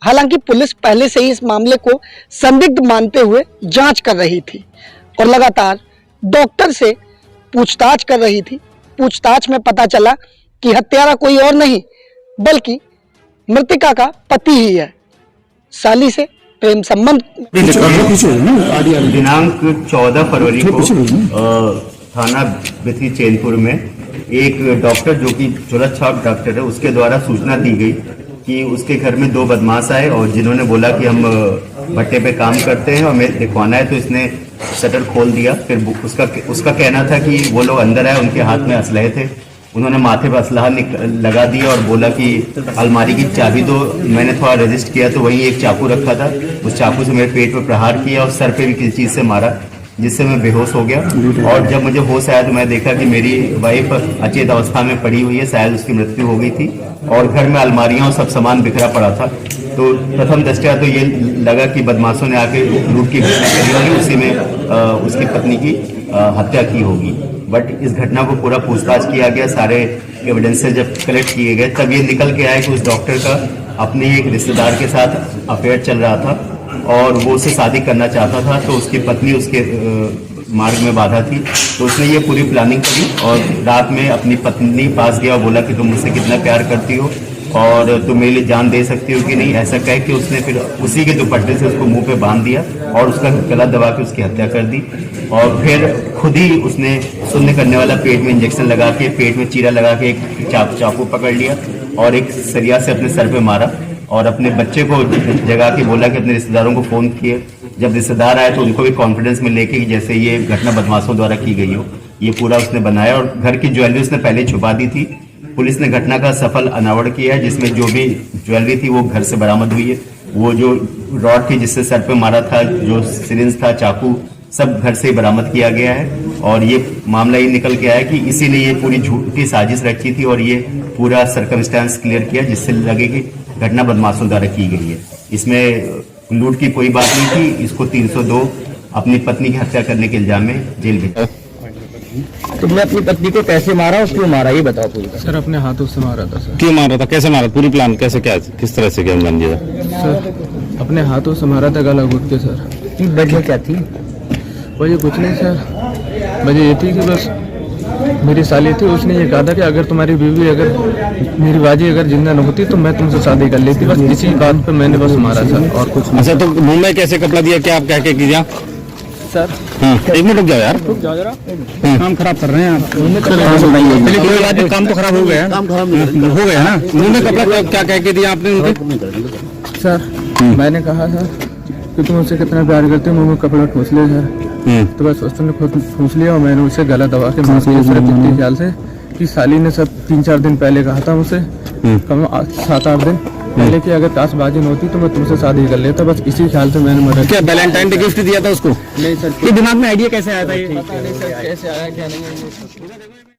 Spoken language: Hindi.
हालांकि पुलिस पहले से ही इस मामले को संदिग्ध मानते हुए जांच कर रही थी और लगातार डॉक्टर से पूछताछ कर रही थी। पूछताछ में पता चला कि हत्यारा कोई और नहीं बल्कि मृतिका का पति ही है। साली से प्रेम संबंध दिनांक 14 फरवरी को थाना बिथरी चैनपुर में एक डॉक्टर जो कि चुलत छाप डॉक्टर है उसके द्वारा सूचना दी गई कि उसके घर में 2 बदमाश आए और जिन्होंने बोला कि हम भट्टे पे काम करते हैं और हमें दिखवाना है, तो इसने शटर खोल दिया। फिर उसका कहना था कि वो लोग अंदर आए, उनके हाथ में असलहे थे। उन्होंने माथे पर असलहा लगा दिया और बोला कि अलमारी की चाबी दो। मैंने थोड़ा रजिस्ट किया तो वहीं एक चाकू रखा था, उस चाकू से मेरे पेट पर प्रहार किया और सर पे भी किसी चीज़ से मारा, जिससे मैं बेहोश हो गया। और जब मुझे होश आया तो मैं देखा कि मेरी वाइफ अचेत अवस्था में पड़ी हुई है, शायद उसकी मृत्यु हो गई थी और घर में अलमारियां और सब सामान बिखरा पड़ा था। तो प्रथम दृष्टया तो ये लगा कि बदमाशों ने आके लूट की घटना करी होगी, उसी में उसकी पत्नी की हत्या की होगी। बट इस घटना को पूरा पूछताछ किया गया, सारे एविडेंसेस जब कलेक्ट किए गए तब ये निकल के आया कि उस डॉक्टर का अपने एक रिश्तेदार के साथ अफेयर चल रहा था और वो उससे शादी करना चाहता था। तो उसकी पत्नी उसके मार्ग में बाधा थी, तो उसने ये पूरी प्लानिंग करी और रात में अपनी पत्नी पास गया और बोला कि तुम मुझसे कितना प्यार करती हो और तुम मेरे लिए जान दे सकती हो कि नहीं। ऐसा कह के उसने फिर उसी के दुपट्टे से उसको मुंह पे बांध दिया और उसका गला दबा के उसकी हत्या कर दी। और फिर खुद ही उसने शून्य करने वाला पेट में इंजेक्शन लगा के, पेट में चीरा लगा के एक चाकू पकड़ लिया और एक सरिया से अपने सर पे मारा और अपने बच्चे को जगा के बोला कि अपने रिश्तेदारों को फोन किए। जब रिश्तेदार आए तो उनको भी कॉन्फिडेंस में लेके जैसे ये घटना बदमाशों द्वारा की गई हो, ये पूरा उसने बनाया। और घर की ज्वेलरी उसने पहले छुपा दी थी। पुलिस ने घटना का सफल अनावरण किया है, जिसमें जो भी ज्वेलरी थी वो घर से बरामद हुई है। वो जो रॉड थी जिससे सर पे मारा था, जो सिरिंज था, चाकू, सब घर से बरामद किया गया है। और ये मामला ये निकल के आया कि इसी ने ये पूरी झूठी साजिश रची थी और ये पूरा सर्कमस्टेंस क्लियर किया, जिससे लगे कि घटना बदमाशों द्वारा की गई है। इसमें लूट की कोई बात नहीं थी। इसको 302 अपनी पत्नी की हत्या करने के इल्जाम में जेल भेजा। तुमने अपनी पत्नी को कैसे मारा और क्यों मारा, ये बताओ पूरी। सर अपने हाथों से मारा था। सर क्यों मारा था, कैसे मारा, पूरी प्लान कैसे, क्या किस तरह से क्या अंजाम दिया? सर अपने हाथों से मारा था, गला घुट के। सर वजह क्या थी? वजह कुछ नहीं सर, वजह ये थी कि बस मेरी साली थी, उसने ये कहा था कि अगर तुम्हारी बीवी, अगर मेरी बाजी अगर जिंदा न होती तो मैं तुमसे शादी कर लेती। बस इसी बात पे मैंने बस मारा सर, और कुछ नहीं। अच्छा, तो मुंह में कैसे कपड़ा दिया, क्या आप कह के किया? सर एक मिनट रुक जाओ यार, रुक जाओ जरा, काम खराब कर रहे हैं आप। काम तो खराब हो गया, काम खराब हो गया ना। मुंह में कपड़ा क्या कह के दिया आपने उनके? सर मैंने कहा सर कि तुम उससे कितना प्यार करते हो, मुंह में कपड़ा ठूस ले सर। तो बस उसने खुद ठूस लिया और मैंने उसे गला दबा के मार दिया सर। इतने ख्याल से कि साली ने सब 3-4 दिन पहले कहा था मुझसे, कम 7-8 दिन पहले कि अगर काशबाजी न होती तो मैं तुमसे शादी कर लेता। बस इसी ख्याल से मैंने मदद। क्या वैलेंटाइन डे गिफ्ट दिया था उसको? नहीं सर, ये दिमाग में आइडिया कैसे आया था? ये पता नहीं सर कैसे आया क्या नहीं।